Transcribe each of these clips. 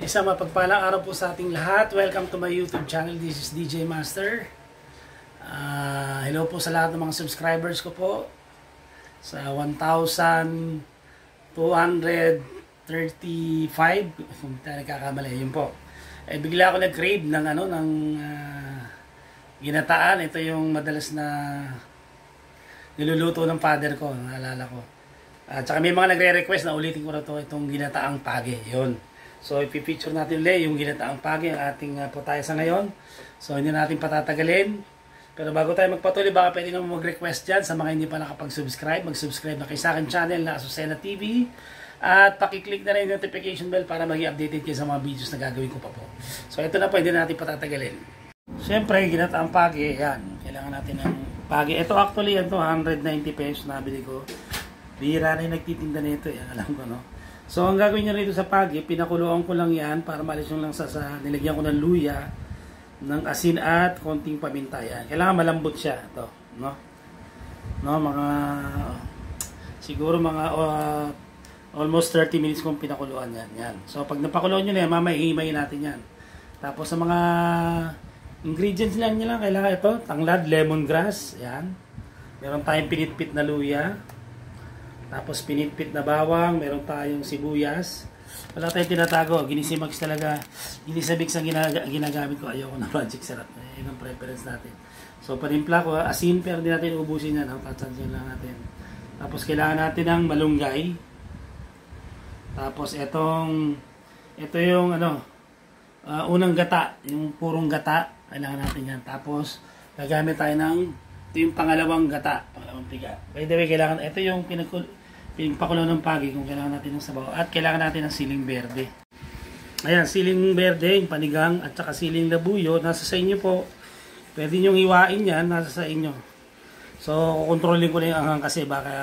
Isang mapagpalang araw po sa ating lahat. Welcome to my YouTube channel. This is DJ Master. Hello po sa lahat ng mga subscribers ko po. Sa 1,235, kung tayo nagkakamali, yun po. Bigla ako nag-crave ng ginataan. Ito yung madalas na niluluto ng father ko, naalala ko. At saka may mga nagre-request na ulitin ko na itong ginataang page. Yun. So, ipipicture natin ulit yung ginataang page, ang ating po tayo sa ngayon. So, hindi natin patatagalin. Pero bago tayo magpatuloy, baka pwede naman mag-request dyan sa mga hindi pa nakapag-subscribe. Mag-subscribe na kayo sa akin channel na Azucena TV. At pakiclick na rin yung notification bell para maging updated kayo sa mga videos na gagawin ko pa po. So, ito na po, hindi natin patatagalin. Siyempre, ginataang page, yan. Kailangan natin ng page. Ito actually, ito 190 pesos nabili ko. Bihira na yung nagtitinda nito, yan. Alam ko, no? So, ang gagawin nyo rito sa pagi, pinakuluan ko lang yan para maalis yung lang sa nilagyan ko ng luya, ng asin at konting paminta. Yan. Kailangan malambot siya. Ito, no? No, siguro mga almost 30 minutes kong pinakuluan yan. Yan. So, pag napakuluan nyo na yan, mamaya hihimayin natin yan. Tapos, sa mga ingredients lang nyo lang, kailangan ito, tanglad, lemongrass, yan. Meron tayong pinitpit na luya. Tapos pinitpit na bawang, meron tayong sibuyas. Wala tayong tinatago, ginisimags talaga. Ginisabix ang ginagamit ko. Ayoko na magic sarap. Yun ang preference natin. So panimpla ko, asin, pero hindi natin ubusin yan. Tatsansyan lang natin. Tapos kailangan natin ng malunggay. Tapos ito yung unang gata, yung purong gata. Kailangan natin yan. Tapos gagamit tayo ng ito yung pangalawang gata, pangalawang tiga. By the way, kailangan, ito yung pinagpakulo ng pagi kung kailangan natin ng sabaw. At kailangan natin ng siling berde. Ayan, siling berde, yung panigang, at saka siling labuyo. Nasa sa inyo po. Pwede nyo iwain yan, nasa sa inyo. So, kukontrolin ko na yung anghang kasi baka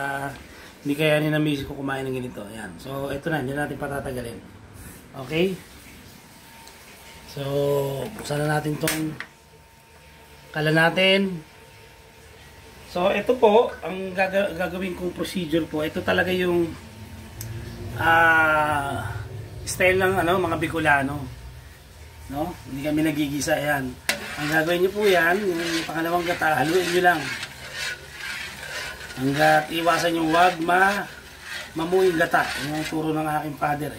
hindi kaya ni na-miss ko kumain ng ganito. Ayan. So, ito na, hindi natin patatagalin. Okay? So, buksan na natin itong kala natin. So, ito po, ang gagawin kong procedure po, ito talaga yung style ng mga Bicolano. No? Hindi kami nagigisa yan. Ang gagawin nyo po yan, yung pangalawang gata, haluin nyo lang. Hanggat iwasan yung wag mamuing gata. Yung turo ng aking father.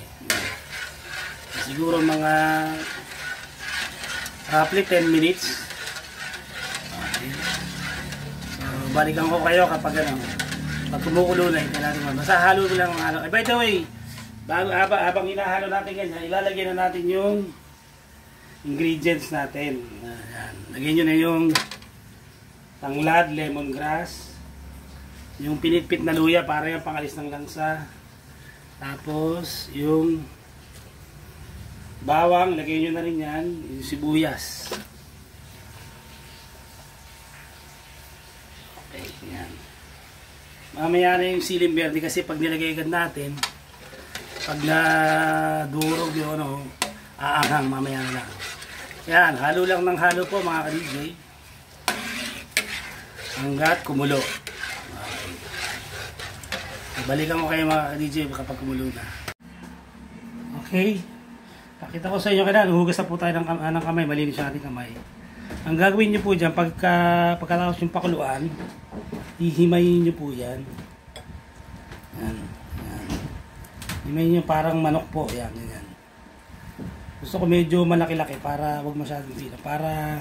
Siguro mga roughly 10 minutes. Balikan ko kayo kapag pag kumukulo na yung kailangan. Basta halo ko lang ang halo. By the way, habang hinahalo natin ganyan, ilalagay na natin yung ingredients natin. Ayan. Lagyan nyo na yung tanglad, lemongrass, yung pinitpit na luya para yung pangalis ng lansa. Tapos, yung bawang, lagay nyo na rin yan, yung sibuyas. Yan. Mamaya na yung siling berde kasi pag nilagay agad natin, pag nadurog yung aanghang mamaya na lang. Yan, halo lang ng halo po mga ka-DJ hanggat kumulo. Balikan ko kayo mga ka-DJ kapag kumulo na. Okay, pakita ko sa inyo kailan hugas na po tayo ng kamay, malinis yung ating kamay. Ang gagawin nyo po dyan, pagkatapos yung pakuluan, hihimayin nyo po yan. Yan. Yan. Himayin nyo parang manok po. Yan. Yan. Gusto ko medyo malaki-laki para wag masyadong sila. Para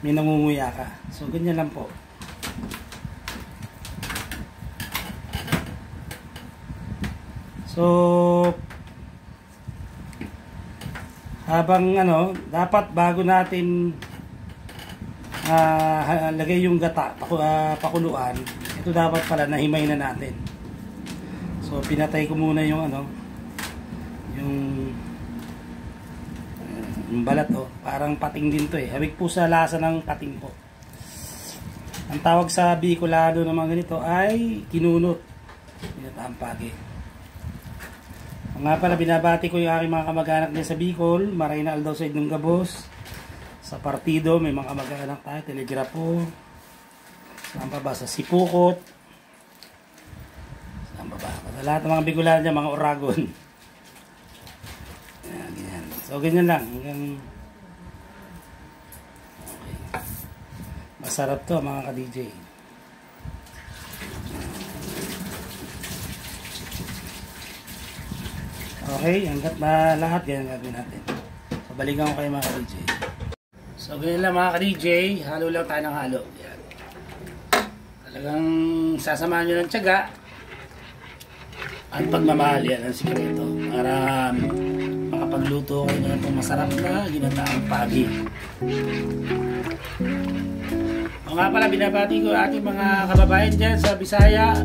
may nangunguya ka. So, ganyan lang po. So, habang dapat bago natin lagay yung gata, pakuluan, ito dapat pala nahimay na natin. So pinatay ko muna yung yung balat parang pating din to hawig po sa lasa ng pating po. Ang tawag sa Bicolano ng mga ganito ay kinunot. Ginataang pagi. Nga pala, binabati ko yung aking mga kamag-anak niya sa Bicol, Marina Aldaw sa Idong Gabos. Sa partido, may mga kamag-anak tayo, Telegrapo. Saan pa ba? Sa Sipukot. Saan pa ba? Sa lahat ng mga Bicolano niya, mga Oragon. Ayan, ganyan. So, ganyan lang. Hanggang... Okay. Masarap to mga ka-DJ. Okay, hanggat lahat ganyan gagawin natin. So, balikan ko kayo mga ka-DJ. So, ganyan lang mga ka-DJ. Halo lang tayo ng halo. Yan. Talagang sasamahan nyo ng tiyaga at pagmamahal. Yan ang sikreto. Para makapagluto kayo na itong masarap na ginataang pagi. O nga pala, binabati ko ating mga kababayan dyan sa Bisaya.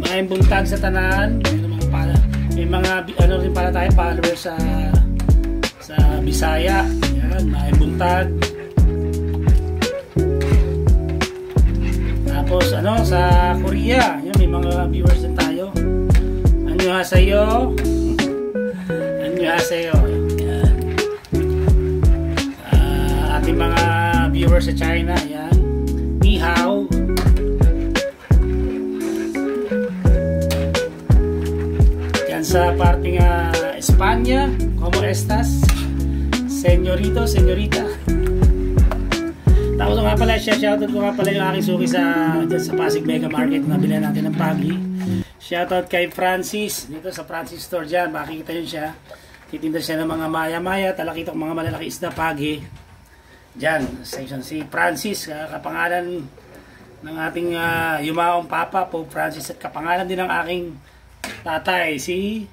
Maayong buntag sa tanan. May mga ano rin pala tayo followers sa Bisaya. Yan, maayong buntag. Tapos ano sa Korea, yan, may mga viewers din tayo. Annyeonghaseyo. Annyeonghaseyo. Yan. Ating mga viewers sa China, yan. Ni hao. Sa parting Espanya, ¿cómo estás? Señorito, señorita. Tapos nga pala, shoutout ko nga pala yung aking suki sa Pasig Mega Market na bilhan natin ng pagi. Shoutout kay Francis, dito sa Francis Store dyan, makikita yun siya. Titinda siya ng mga maya-maya, talakitok mga malalaki isda pagi. Dyan, section si Francis, kapangalan ng ating yumaong papa, Pope Francis, at kapangalan din ng aking tatay, si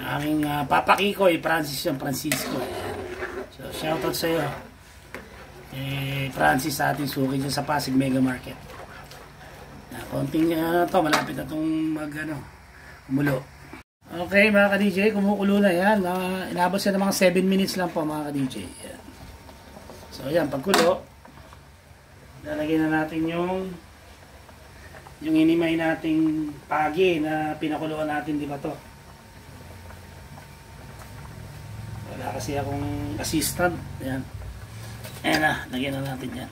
aming Papa Kikoy, Francis yung Francisco. So, shoutout sa iyo. Francis sa ating suki dyan sa Pasig Mega Market. Konting to, malapit na itong kumulo. Okay mga ka-DJ, kumukulo na yan. Inabot siya ng mga 7 minutes lang po mga ka-DJ. So, yan, pagkulo, lalagyan na natin yung hinimay nating pagi na pinakuluan natin, di ba to? Wala kasi akong assistant. Ayan. Ayan na, lagyan na natin yan.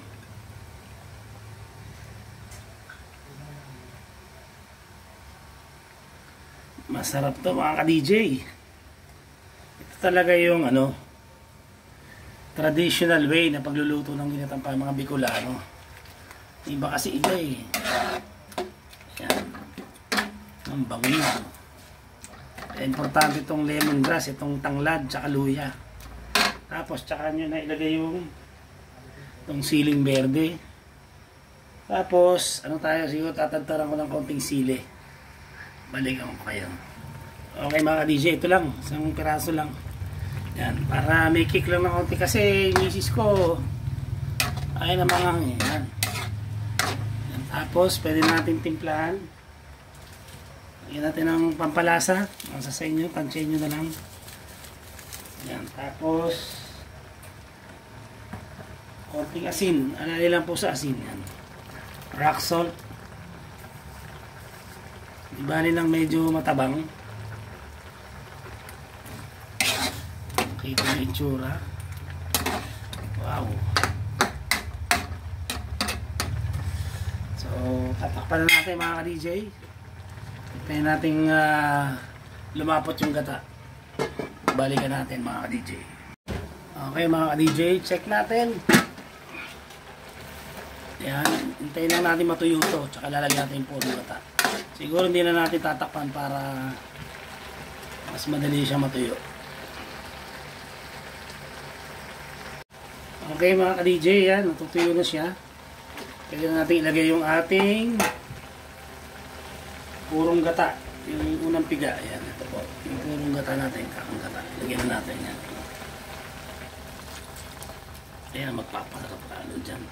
Masarap to mga ka-DJ. Ito talaga yung traditional way na pagluluto ng ginatang pa mga Bicolano. Iba kasi iba eh. Yan. Ang bango niya. Importante itong lemongrass, itong tanglad, tsaka luya. Tapos tsaka nyo na ilagay yung itong siling berde. Tapos, tayo siguro tatantaran ko ng konting sili. Balikan ko kayo. Okay mga DJ, ito lang. Isang piraso lang. Yan. Para may kick lang ng konti kasi yung misis ko ay namangang yan. Tapos, pwede natin timplahan. Lagyan natin ng pampalasa. Nasa sa inyo, tansya nyo na lang. Yan. Tapos, konting asin. Alali lang po sa asin. Yan. Rock salt. Ibali lang medyo matabang. Kita yung itsura. Wow. Tatakpan na natin mga ka-DJ. Hintayin natin lumapot yung gata. Balikan natin mga ka-DJ. Okay mga ka-DJ, check natin. Yan, hintayin lang natin matuyo ito. Tsaka lalagyan natin yung puro gata. Siguro hindi na natin tatakpan para mas madali siya matuyo. Okay mga ka-DJ, yan, natutuyo na siya. Kaya natin ilagay yung ating purong gata. Yung unang piga. Ayan, ito po. Yung purong gata natin. Kakang gata. Lagyan na natin yan. Ayan, magpapasarap lalo dyan.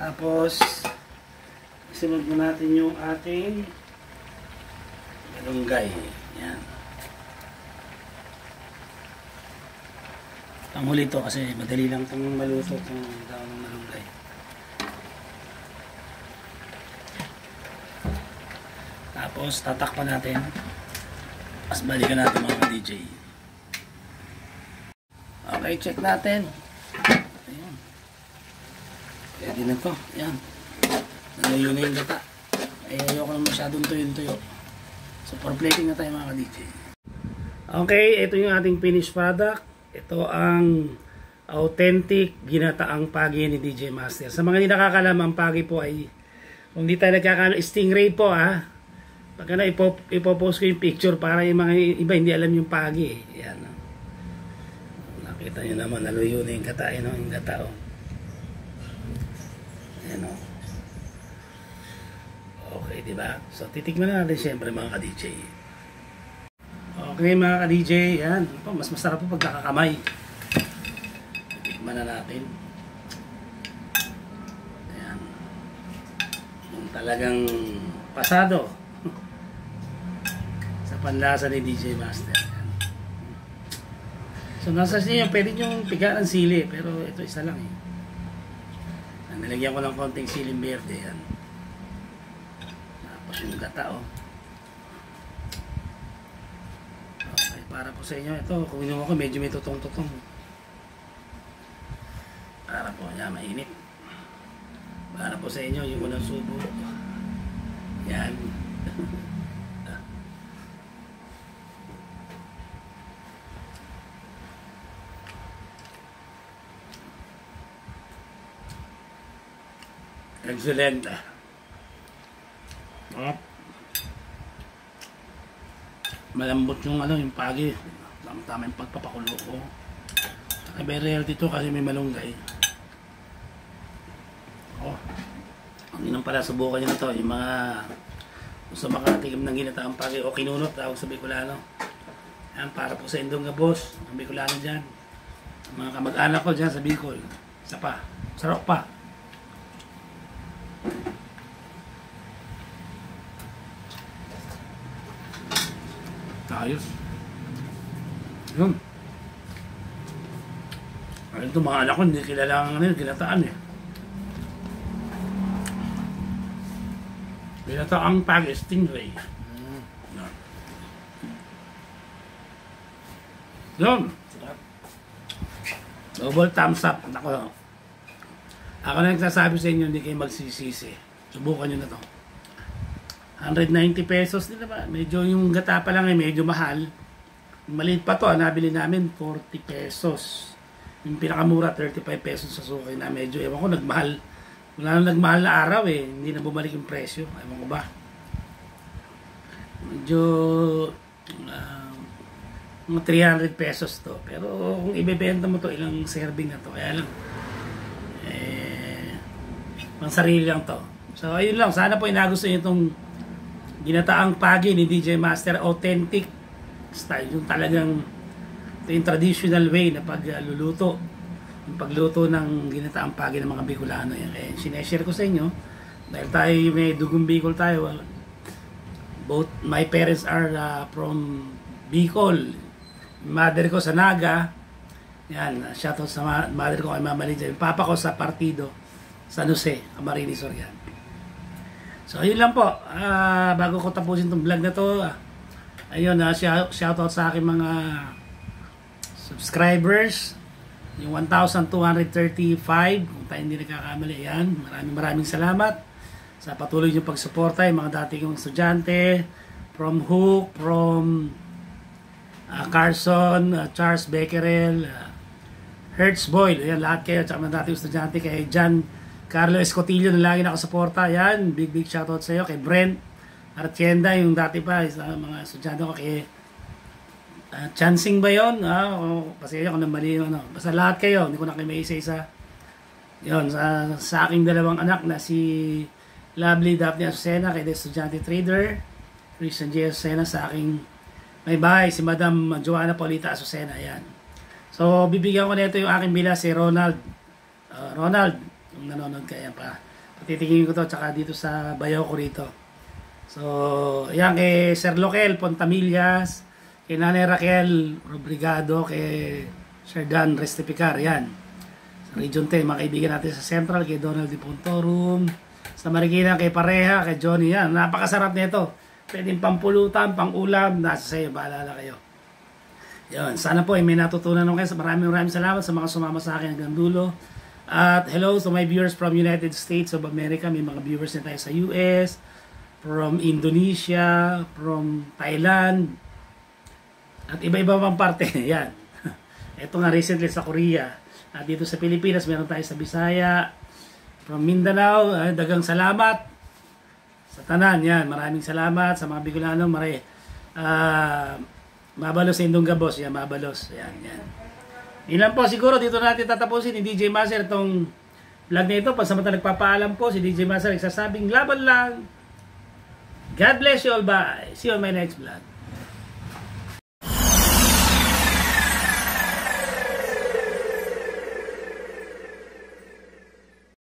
Tapos, isunod mo natin yung ating malunggay. Yan. Panghuli ito kasi madali lang itong maluto itong daon ng malunggay. Tapos, tatakpan natin Mas balikan natin mga DJ. Okay, check natin. Ayan. Pwede na to. Ayan. Nalayo na yung gata. Ayoko na masyadong tuyo-tuyo. So, for plating na tayo mga DJ. Okay, ito yung ating finished product. Ito ang authentic ginataang pagi ni DJ Master. Sa mga hindi nakakalam, ang pagi po ay, kung di tayo nagkakalam, stingray po ha. Pagka na ipopost ko yung picture para yung mga iba hindi alam yung pagi. Yan. Nakita nyo naman, naluyo na yung gata. Yan o, yung gata o. Yan o. Okay, diba? So, titikman na natin siyempre mga ka-DJ. Okay mga ka-DJ, yan. Mas masarap po pag nakakamay. Titikman na natin. Ayan. Yung talagang pasado sa panlasa ni DJ Master. Ayan. So nasa siya, pwede nyo piga ng sili, pero ito isa lang eh. Nilagyan ko ng konting siling berde. Yan. Tapos yung gata oh. Okay, para po sa inyo ito, kung inuha ko medyo may tutong-tutong. Para po niya mainit. Para po sa inyo yung unang subo. Yan. Excellent. Malambot yung yung pagi. Tama yung pagpapakulo ko. Very healthy to kasi may malunggay. Oh. Ang inang pala, subukan nyo na to. Yung mga gusto makatikim ng ginataang pagi o kinunot, tawag sa Bicolano. Yan, para po sa Indong Gabos. Ang Bicolano dyan. Mga kamag-anak ko dyan sa Bicol. Isa pa. Sarap pa. Ayos. Yun. Ayun ito mga anak ko, hindi kilala ng ginataan eh. Ginataang pagi, stingray. Yun. Double thumbs up. Ako na nagsasabi sa inyo, hindi kayo magsisisi. Subukan nyo na to. 190 pesos din ba? Medyo yung gata pa lang ay medyo mahal. Maliit pa to, nabili namin 40 pesos. Yung pinakamura 35 pesos sa suki na medyo ewan ko nagmahal. Wala nang nagmahal na araw eh, hindi na bumalik yung presyo. Ewan ko ba? Medyo mga 300 pesos to. Pero kung ibebenta mo to, ilang serving na to. Kaya lang pang sarili lang to. So ayun lang, sana po inagusto niyo itong ginataang pagi ni DJ Master, authentic style, yung talagang ito yung traditional way na pagluluto, yung pagluto ng ginataang pagi ng mga Bicolano. Yan sineshare ko sa inyo dahil tayo may dugong Bicol tayo. Both my parents are from Bicol. Mother ko sa Naga. Yan, shoutout sa mother ko kay Mama Lidia. Yung papa ko sa Partido San Jose, Camarines Sur. So, ayun lang po. Bago ko tapusin itong vlog na to, ayun, shoutout sa aking mga subscribers. Yung 1,235, kung tayo hindi nagkakamali, yan. Maraming salamat sa patuloy niyong pagsuporta. Yung mga dati kong estudyante, from Hook, from Carson, Charles Becquerel, Hertz Boyle, yan lahat kayo. Tsaka mga dating estudyante kay John Carlo Escotillo na lagi nakasuporta. Yan, big shoutout sa iyo. Kay Brent Artienda, yung dati pa, sa mga estudyante ko. Kay Chancing ba yun? Kasi ako na mali yun. Basta lahat kayo, hindi ko na kayo may isa-isa. Yun, sa aking dalawang anak na si Lovely Daphne Azucena, kay estudyante trader, Christian J. Azucena, sa aking may bahay, si Madam Joanna Paulita Azucena. Yan. So, bibigyan ko nito yung aking bila, si Ronald. Ronald, yung nanonood kaya pa. Patitingin ko to, tsaka dito sa bayaw ko rito. So, ayan kay Sir Loquel Pontamillas, kay Nanay Raquel Robrigado, kay Sir Dan Restipicar, yan. Sa Region 10, mga kaibigan natin sa Central, kay Donald Di Pontorum, sa Marikina, kay Pareha, kay Johnny, yan. Napakasarap nito. pwedeng pampulutan, pang-ulam, nasa sa'yo, bahala na kayo. Yun, sana po ay may natutunan naman kayo. Maraming salamat sa mga sumama sa akin hanggang dulo. At hello to my viewers from United States of America. May mga viewers na tayo sa US, from Indonesia, from Thailand, at iba-iba pang parte. Yan. Ito nga recently sa Korea. At dito sa Pilipinas, meron tayo sa Bisaya, from Mindanao. Dagang salamat sa tanan. Yan, maraming salamat sa mga Bicolano. Mabalos sa Indong Gabos. Yan, mabalos. Yan, yan. Ilan po siguro dito natin tatapusin ni DJ Master itong vlog na ito. Pasamantala nagpapaalam po si DJ Master nagsasabing laban lang. God bless you all. Bye. See you on my next vlog.